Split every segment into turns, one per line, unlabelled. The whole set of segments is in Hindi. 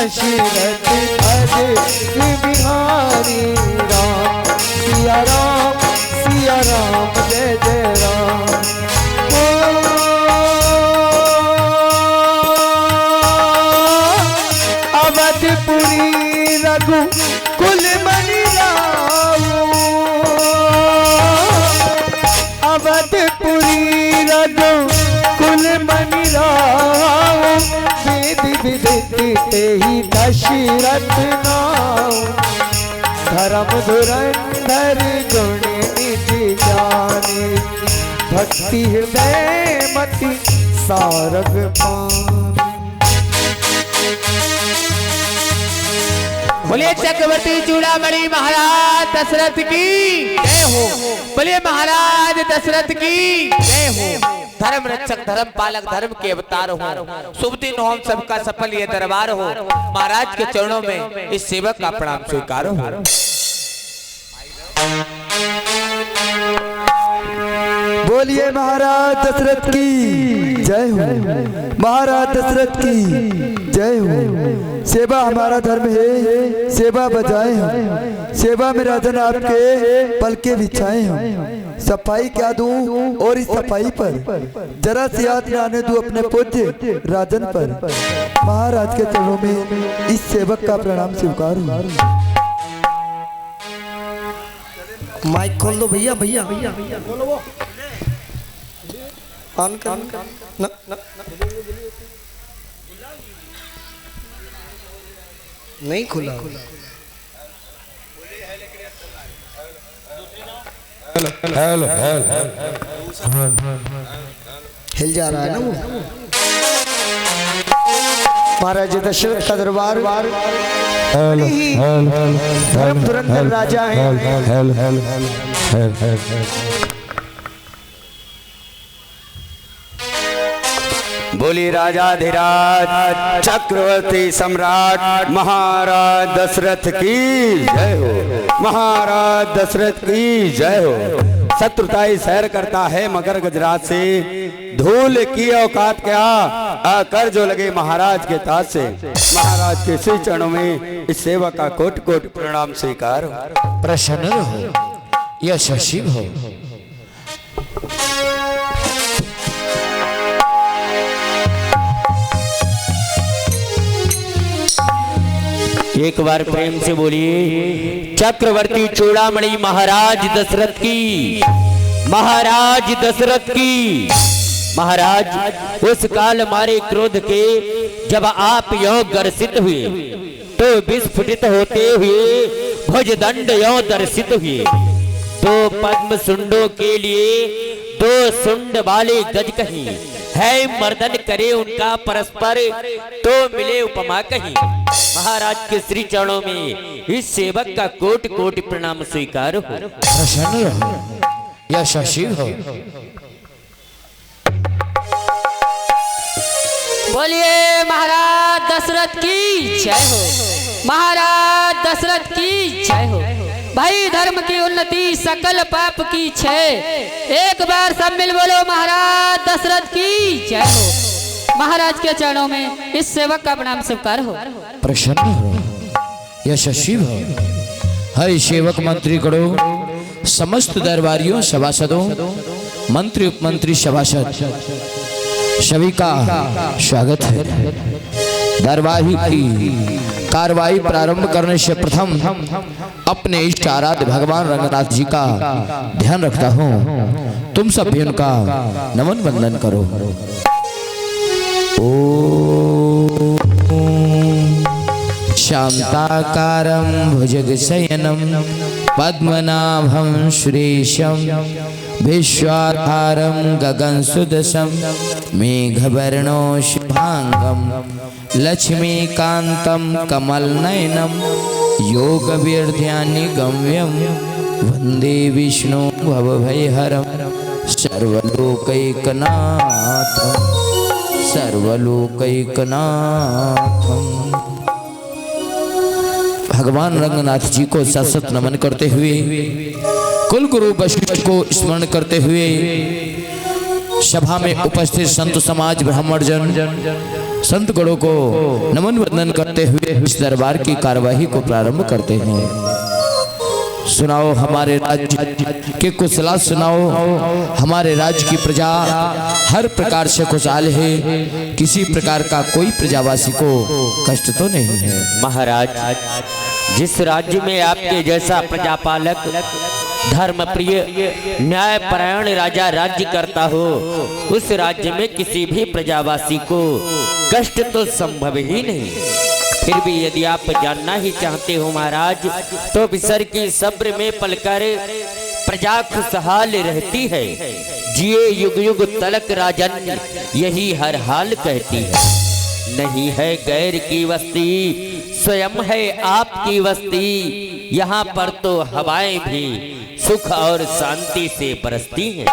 दशरथ अजित बिहारी राम सिया राम जय जय राम। अवधपुरी रघु कुल मणि अवधपुरी रघु कुल मणि वेद विदित ही दशरथ नाम धर्म धुरंधर गुण निज जाने भक्ति हृदय मति सारग पान।
बोलिए चक्रवर्ती चूड़ामणि महाराज दशरथ की जय हो। बोलिए महाराज दशरथ की जय हो। धर्म रक्षक धर्म पालक धर्म के अवतार हो। शुभ दिन हो हम सबका सफल ये दरबार हो। महाराज के चरणों में इस सेवक का प्रणाम स्वीकार हो।
बोलिए महाराज दशरथ की जय हो। महाराज दशरथ की जय हो। सेवा हमारा धर्म है, सेवा बजाए हम, सेवा में राजन आपके पल के बिछाए हम। सफाई क्या दूं और इस सफाई पर जरा सी याद आने दूं अपने पूज्य राजन पर। महाराज के चरणों में इस सेवक का प्रणाम स्वीकार हूं।
माइक खोल दो भैया भैया ऑन कर न, नहीं खुला।
हेलो
हिल जा रहा है ना वो।
महाराज दशरथ का दरबार धर्म धुरंधर राजा है।
बोली राजाधिराज चक्रवर्ती सम्राट महाराज दशरथ की जय हो। महाराज दशरथ की जय हो। शत्रुताई सैर करता है मगर गजराज से धूल की औकात क्या आकर जो लगे महाराज के ताज से। महाराज के श्री चरणों में इस सेवा का कोट कोट प्रणाम स्वीकार हो।
प्रसन्न हो यशस्वी हो। एक बार प्रेम से बोलिए चक्रवर्ती चूड़ामणि महाराज दशरथ की। महाराज दशरथ की। महाराज उस काल मारे क्रोध के जब आप यो गर्षित हुए तो विस्फुटित होते हुए भुजदंड यो दर्शित हुए। दो पद्म सुंडों के लिए दो सुंड वाले गज कहीं है मर्दन करे उनका परस्पर तो मिले उपमा कहीं। महाराज के श्री चरणों में इस सेवक का कोट कोट प्रणाम स्वीकार हो। प्रसन्न हो यशस्वी हो। बोलिए महाराज दशरथ की जय हो। महाराज दशरथ की जय हो। भाई धर्म की उन्नति सकल पाप की क्षय। एक बार सब मिल बोलो महाराज दशरथ की जय हो। महाराज के चरणों में इस सेवक का प्रणाम स्वीकार हो।
प्रसन्न हो यशस्वी हो। हरि सेवक मंत्री करो समस्त दरबारियों सभासदों मंत्री उपमंत्री सभासद सभी का स्वागत है। दरबारी की कार्रवाई प्रारंभ करने से प्रथम अपने इष्ट आराध्य भगवान रंगनाथ जी का ध्यान रखता हूँ। तुम सब भी उनका नमन वंदन करो। शांताकारं भुजगशयनं पद्मनाभं सुरेशं विश्वाधारं गगनसुदशं मेघवर्णो शुभांगं लक्ष्मीकान्तं कमलनयनं योगवीर्ध्यानिगम्यं वन्दे विष्णु भवभयहरं सर्वलोकैकनाथं सर्वलोकैकनाथं। भगवान रंगनाथ जी को सशत नमन करते हुए कुल गुरु वशिष्ठ को स्मरण करते हुए सभा में उपस्थित संत समाज ब्राह्मण जन संत गणों को नमन वंदन करते हुए इस दरबार की कार्यवाही को प्रारंभ करते हैं। सुनाओ हमारे राज्य के कुशला, सुनाओ हमारे राज्य की प्रजा हर प्रकार से खुशहाल है, किसी प्रकार का कोई प्रजावासी को कष्ट तो नहीं है।
महाराज, जिस राज्य में आपके जैसा प्रजापालक धर्म प्रिय न्यायपरायण राजा राज्य करता हो, उस राज्य में किसी भी प्रजावासी को कष्ट तो संभव ही नहीं। फिर भी यदि आप जानना ही चाहते हो महाराज, तो विसर की सब्र में पलकर प्रजा खुशहाल रहती है। जिए युग युग तलक राजन, यही हर हाल कहती है। नहीं है गैर की वस्ती, स्वयं है आपकी वस्ती। यहाँ पर तो हवाएं भी सुख और शांति से बरसती हैं।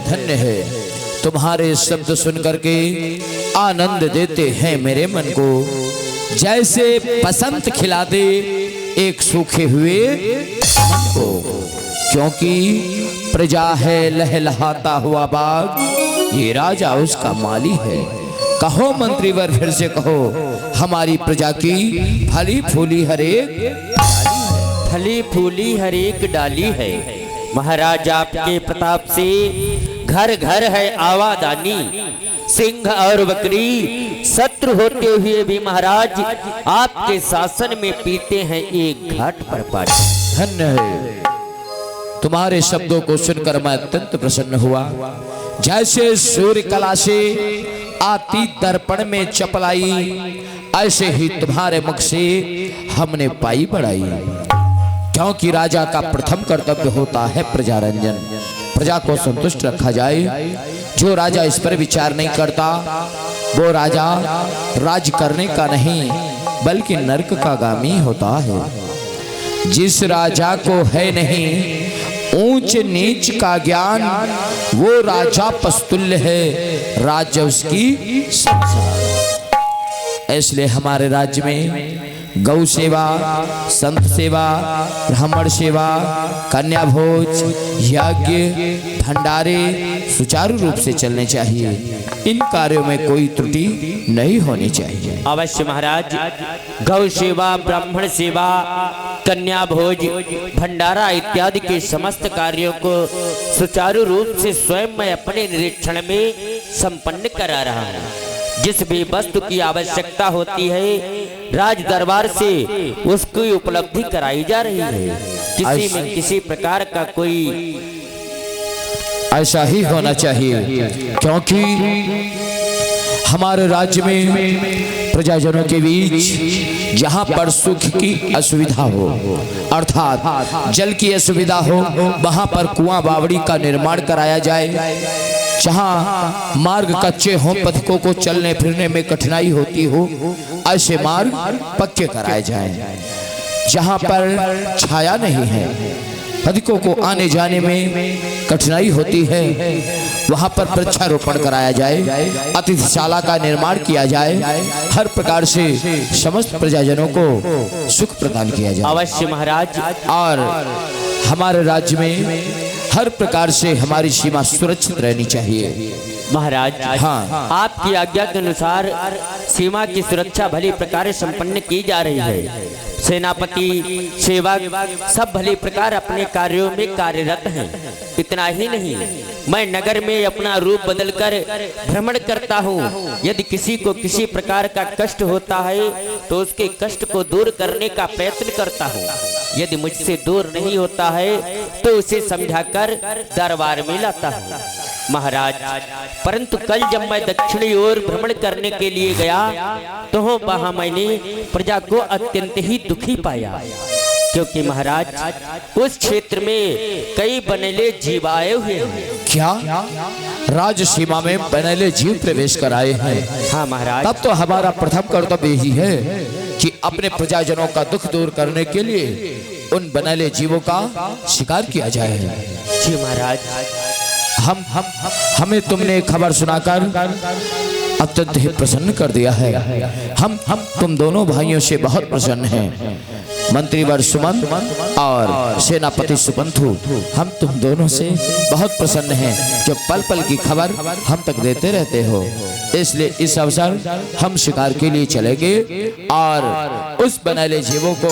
धन्य है तुम्हारे शब्द सुन करके आनंद देते हैं मेरे मन को, जैसे बसंत खिला दे एक सूखे हुए मन को। क्योंकि प्रजा है लहलहाता हुआ बाग, ये राजा उसका माली है। कहो मंत्रीवर फिर से कहो, हमारी प्रजा की फली फूली हर एक डाली है।
महाराज, आपके प्रताप से घर घर है आवादानी। सिंह और बकरी शत्रु होते हुए भी महाराज आपके शासन में पीते हैं एक घाट पर पानी।
धन्य है तुम्हारे शब्दों को सुनकर मैं अत्यंत प्रसन्न हुआ। जैसे सूर्य कला से आती दर्पण में चपलाई, ऐसे ही तुम्हारे मुख से हमने पाई बढ़ाई। क्योंकि राजा का प्रथम कर्तव्य होता है प्रजारंजन, प्रजा को संतुष्ट रखा जाए। जो राजा इस पर विचार नहीं करता, वो राजा राज करने का नहीं बल्कि नरक का गामी होता है। जिस राजा को है नहीं ऊंच नीच का ज्ञान, वो राजा पस्तुल्य है, राज्य उसकी संसार। इसलिए हमारे राज्य में गौ सेवा, संत सेवा, ब्राह्मण सेवा, कन्या भोज, यज्ञ, भंडारे सुचारू रूप से चलने चाहिए। इन कार्यों में कोई त्रुटि नहीं होनी चाहिए।
अवश्य महाराज, गौ सेवा, ब्राह्मण सेवा, कन्या भोज, भंडारा इत्यादि के समस्त कार्यों को सुचारू रूप से स्वयं मैं अपने निरीक्षण में संपन्न करा रहा हूँ। जिस भी वस्तु की आवश्यकता होती है राज दरबार से उसकी उपलब्धि कराई जा रही है। किसी में किसी प्रकार का कोई
ऐसा ही होना चाहिए। क्योंकि हमारे राज्य में प्रजाजनों के बीच जहाँ पर सुख की असुविधा हो, अर्थात जल की असुविधा हो, वहाँ पर कुआं बावड़ी का निर्माण कराया जाए। जहाँ मार्ग कच्चे हों, पथिकों को चलने फिरने में कठिनाई होती हो, ऐसे मार्ग पक्के कराए जाएं। जहाँ पर छाया नहीं है, पथिकों को आने जाने में कठिनाई होती है, वहाँ पर वृक्षारोपण कराया जाए, अतिथिशाला का निर्माण किया जाए। हर प्रकार से समस्त प्रजाजनों को सुख प्रदान किया जाए।
अवश्य महाराज।
और हमारे राज्य में हर प्रकार से हमारी सीमा सुरक्षित रहनी चाहिए।
महाराज,
हाँ,
आपकी आज्ञा के अनुसार सीमा की सुरक्षा भली प्रकार संपन्न की जा रही है। सेनापति, सेवक सब भली प्रकार अपने कार्यों में कार्यरत हैं। इतना ही नहीं, मैं नगर में अपना रूप बदलकर भ्रमण करता हूँ। यदि किसी को किसी प्रकार का कष्ट होता है तो उसके कष्ट को दूर करने का प्रयत्न करता हूँ। यदि मुझसे दूर नहीं होता है तो उसे समझाकर दरबार में लाता हूँ। महाराज, परंतु कल जब मैं दक्षिणी ओर भ्रमण करने के लिए गया तो वहां मैंने प्रजा को अत्यंत ही दुखी पाया। क्योंकि महाराज, उस क्षेत्र में कई बनेले जीव आए हुए हैं।
क्या राज सीमा में बनेले जीव प्रवेश कर आए हैं?
हाँ महाराज।
तब तो हमारा प्रथम कर्तव्य यही है कि अपने प्रजाजनों का दुख दूर करने के लिए उन बनेले जीवों का शिकार किया जाए।
जी महाराज।
हमें तुमने खबर सुनाकर अत्यंत ही प्रसन्न कर दिया है। हम तुम दोनों भाइयों से बहुत प्रसन्न हैं। मंत्रीवर सुमंत और सेनापति सुपंथु, हम तुम दोनों से बहुत प्रसन्न हैं जो पल पल की खबर हम तक देते रहते हो। इसलिए इस अवसर हम शिकार के लिए चलेंगे और उस बनैले जीवों को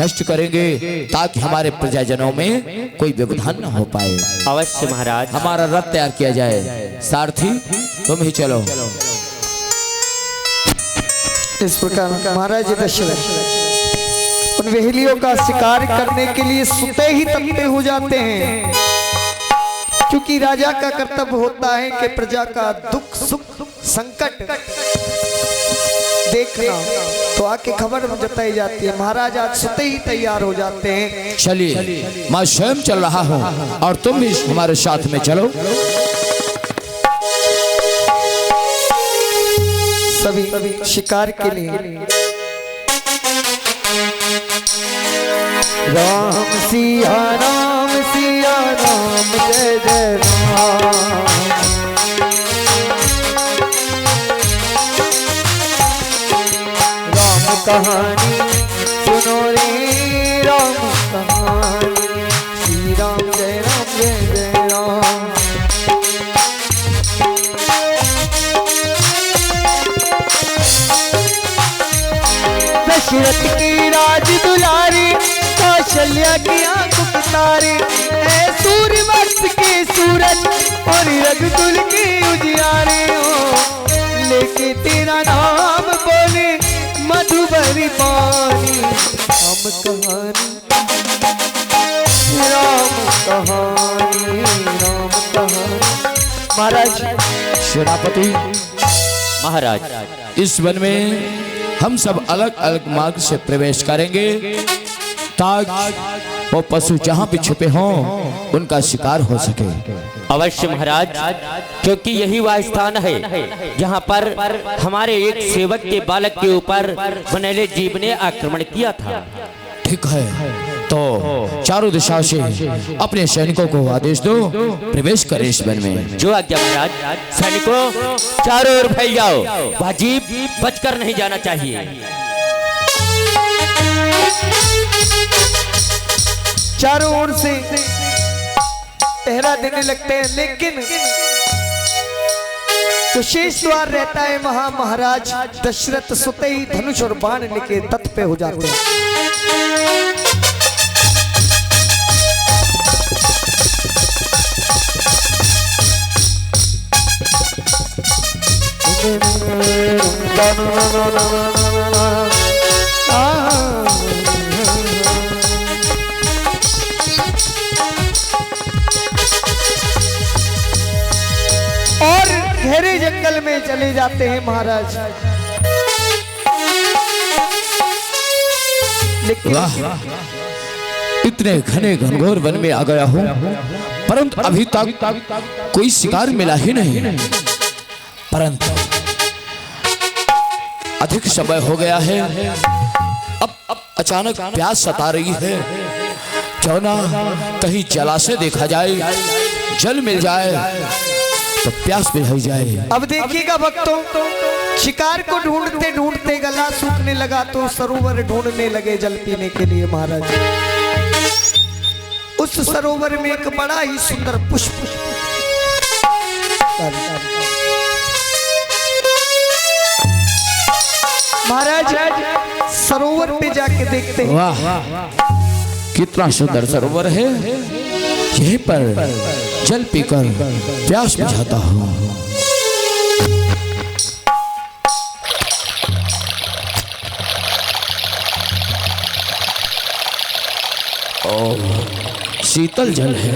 नष्ट करेंगे ताकि हमारे प्रजाजनों में कोई व्यवधान न हो पाए।
अवश्य महाराज।
हमारा रथ तैयार किया जाए। सारथी तुम ही चलो।
इस प्रकार महाराज दशरथ उन वेहलियों का शिकार करने के लिए सुते ही तपते हो जाते हैं, क्योंकि राजा का कर्तव्य होता है कि प्रजा का दुख सुख संकट देखना, तो आके खबर जताई जाती है। महाराज आज सुते ही तैयार हो जाते हैं।
चलिए, मैं स्वयं चल रहा हूँ और तुम भी हमारे साथ में चलो।
सभी शिकार के लिए राम सिया राम जय जय राम। राम कहानी सुनो रे राम कहानी, श्री राम जय राम। दशरथ की राज दुलारी, कौशल्या की आंख तारे, ऐ सूर्य वंश के सूरज और रघुकुल के उजियारे हो। लेके तेरा नाम बोले मधुबरी पानी, राम कहानी महाराज।
सेनापति
महाराज,
इस वन में हम सब अलग अलग मार्ग से प्रवेश करेंगे ताकि वो पशु जहाँ भी छुपे हों उनका शिकार हो सके।
अवश्य महाराज, क्योंकि यही वह स्थान है जहाँ पर हमारे एक सेवक के बालक के ऊपर बनैले जीव ने आक्रमण किया था।
ठीक है, तो चारों दिशा से अपने सैनिकों को आदेश दो, प्रवेश करें इस वन में।
जो आज्ञा महाराज। सैनिकों, चारों ओर फैल जाओ, वह जीव बचकर नहीं जाना चाहिए।
चारों ओर से पहरा देने लगते हैं, लेकिन जो शेष द्वार रहता है वहां महाराज दशरथ सुते ही धनुष और बाण लेके तट पे हो जाते हैं। और गहरे जंगल में चले जाते हैं महाराज। लेकिन
इतने घने घनघोर वन में आ गया हूँ, परंतु अभी तक कोई शिकार मिला ही नहीं। परंतु अधिक समय हो गया है, अब अचानक प्यास सता रही है। क्यों ना कहीं जलाशय देखा जाए, जल मिल जाए तो प्यास बुझाई जाए।
अब देखिएगा भक्तों, शिकार को ढूंढते ढूंढते गला सूखने लगा तो सरोवर ढूंढने लगे जल पीने के लिए महाराज। उस सरोवर में एक बड़ा ही सुंदर पुष्प महाराज सरोवर पे जाके देखते हैं।
वाह, कितना सुंदर सरोवर है। यहीं पर जल पीकर प्यास बुझाता हूँ। ओह, शीतल जल है।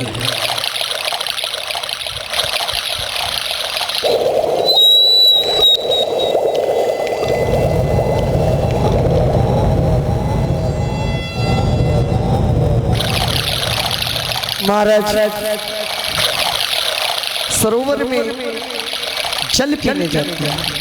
महाराज सरोवर में जल पीने जाते हैं।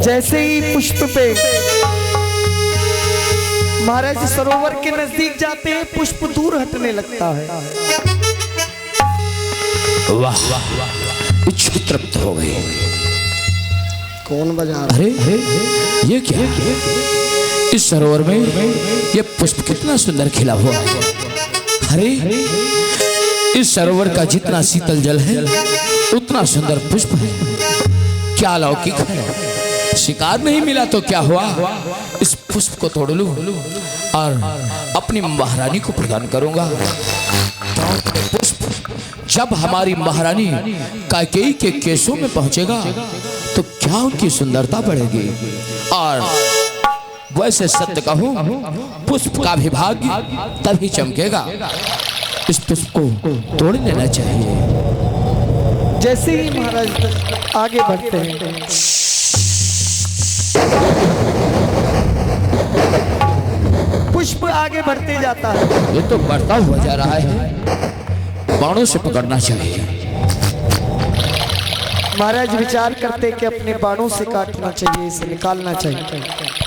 जैसे ही पुष्प पे महाराज सरोवर के नजदीक जाते हैं, पुष्प दूर हटने लगता है।
वाह, इच्छा तृप्त हो गई।
कौन बजा रहा
अरे ये क्या? इस सरोवर में ये पुष्प कितना सुंदर खिला हुआ है। अरे इस सरोवर का जितना शीतल जल है उतना सुंदर पुष्प है। क्या लौकिक है। शिकार नहीं मिला तो क्या हुआ, इस पुष्प को तोड़ लूं और अपनी महारानी को प्रदान करूंगा। पुष्प जब हमारी महारानी कैकेयी के केशों में पहुंचेगा तो क्या उनकी सुंदरता बढ़ेगी। और वैसे सत्य कहूं, पुष्प का भी भाग्य तभी चमकेगा। इस पुष्प को तोड़ लेना चाहिए।
जैसे ही महाराज आगे बढ़ते हैं, पुष्प आगे बढ़ते जाता है।
ये तो बढ़ता हुआ जा रहा है, बाणों से पकड़ना चाहिए।
महाराज विचार करते कि अपने बाणों से काटना चाहिए, इसे निकालना चाहिए।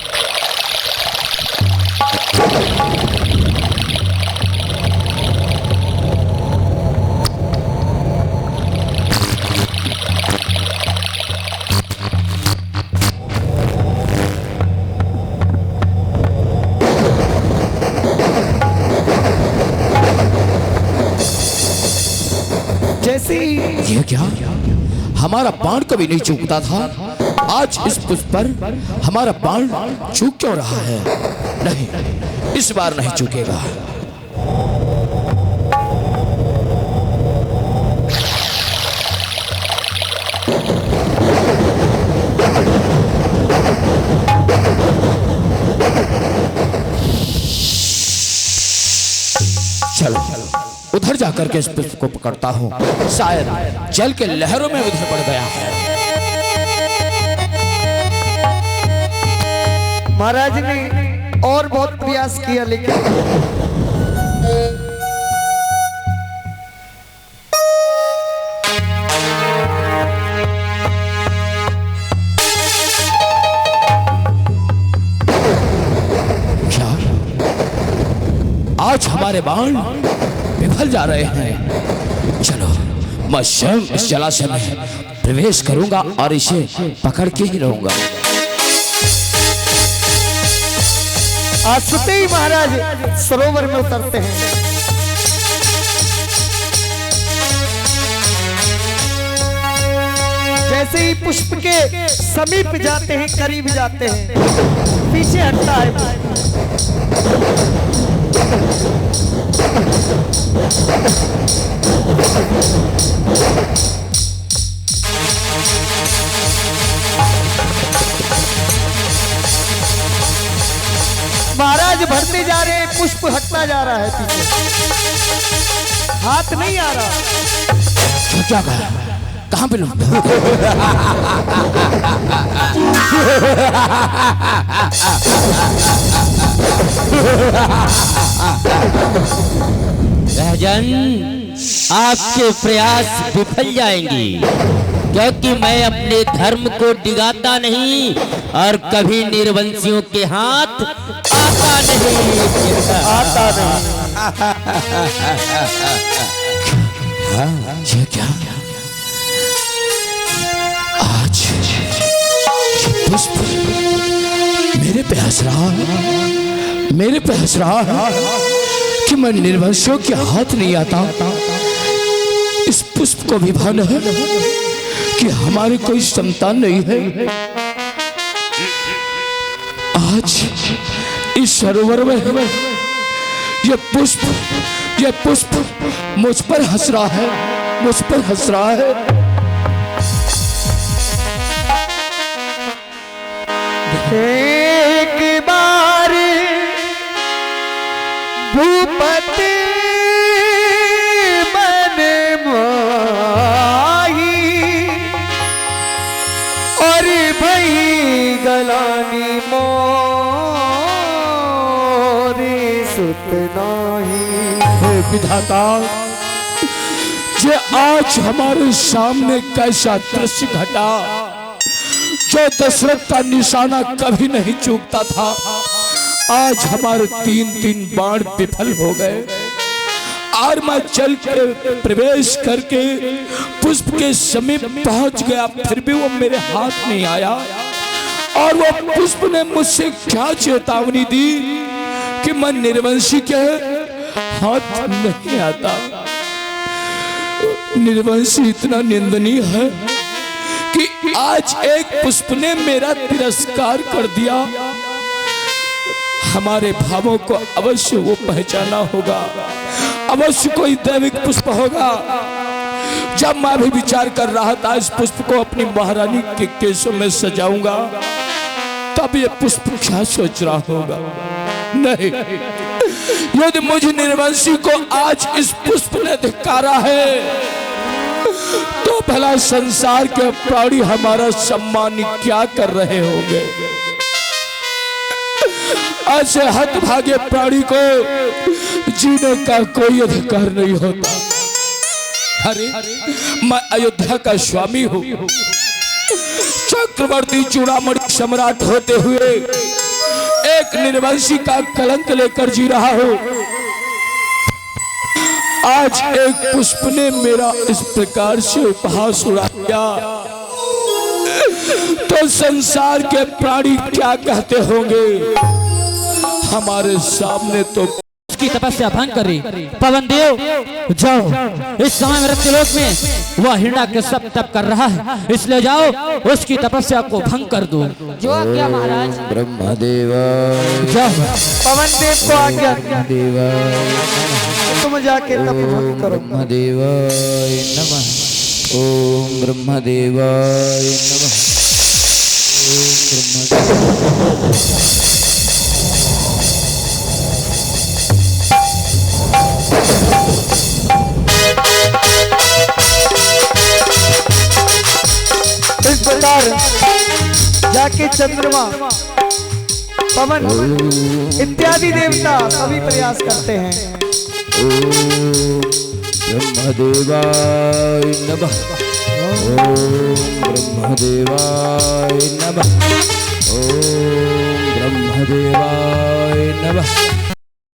जैसे ही
ये क्या, हमारा बाण कभी नहीं चूकता था, आज इस पुष्प पर हमारा बाण चूक क्यों रहा है? नहीं, इस बार नहीं चूकेगा। चलो उधर जाकर के इस पुष्प को पकड़ता हूँ, शायद जल के लहरों में उधर पड़ गया है।
महाराज ने और बहुत प्रयास किया लेकिन
क्या आज हमारे बाण विफल जा रहे हैं? चलो मैं स्वयं इस जलाशय में प्रवेश करूंगा और इसे पकड़ के ही रहूंगा।
आज सुते ही महाराज सरोवर में उतरते हैं। जैसे ही पुष्प के समीप जाते हैं, करीब जाते हैं, पीछे हटता है। महाराज बढ़ते जा रहे हैं, पुष्प हटता जा रहा है पीछे, हाथ नहीं आ रहा।
क्या कहा, कहां पे लूट?
राजन, आपके प्रयास विफल जाएंगे, क्योंकि मैं अपने धर्म को डिगाता नहीं और कभी निर्वंशियों के हाथ आता नहीं।
ये क्या, आज ये पुष्प मेरे पे हंस रहा है, मेरे पे हंस रहा है कि मैं निर्वंशियों के हाथ नहीं आता। इस पुष्प को भी भान है कि हमारी कोई संतान नहीं है। आज इस सरोवर में ये पुष्प मुझ पर हंस रहा है, मुझ पर हंस रहा है।
एक बार भूपति मन माही और भई गलानी मोरी सुत नाही।
हे विधाता, ये आज हमारे सामने कैसा दृश्य घटा जो दशरथ का निशाना कभी नहीं चूकता था। आज हमारे 3 बाण विफल हो गए। और मैं चल के प्रवेश करके पुष्प के समीप पहुंच गया, फिर भी वो मेरे हाथ नहीं आया। और वो पुष्प ने मुझसे क्या चेतावनी दी कि मैं निर्वंशी के हाथ नहीं आता। निर्वंशी इतना निंदनीय है कि आज एक पुष्प ने मेरा तिरस्कार कर दिया। हमारे भावों को अवश्य वो पहचाना होगा, अवश्य कोई दैविक पुष्प होगा। जब मैं भी विचार कर रहा था इस पुष्प को अपनी महारानी के केशों में सजाऊंगा, तब ये पुष्प क्या सोच रहा होगा? नहीं, यदि मुझे निर्वंशी को आज इस पुष्प ने धिक्कारा है, तो भला संसार के प्राणी हमारा सम्मान क्या कर रहे होंगे? ऐसे हतभागे प्राणी को जीने का कोई अधिकार नहीं होता। अरे मैं अयोध्या का स्वामी हूँ, चक्रवर्ती चूड़ामणि सम्राट होते हुए एक निर्वंशी का कलंक लेकर जी रहा हूँ। आज एक पुष्प ने मेरा इस प्रकार से उपहास उड़ा दिया, तो संसार के प्राणी क्या कहते होंगे? हमारे सामने तो
उसकी तपस्या भंग करी। पवन देव जाओ, इस समय मृत्युलोक में वह हिरणा के सब तप कर रहा है, इसलिए जाओ उसकी तपस्या को भंग कर दो।
जो आज्ञा महाराज।
ब्रह्मदेवा
जाओ।
पवन देव को आज्ञा,
देवा
तुम जाके तप भंग करो।
ब्रह्मदेवाय नमः। ओम ब्रह्मदेवाय नमः। ओम ब्रह्मदेवाय।
इस प्रकार जाके चंद्रमा, पवन इत्यादि देवता सभी प्रयास करते हैं।
ब्रह्मदेवाय नमः। ओम ब्रह्मदेवाय नमः। ओम ब्रह्मदेवाय नमः।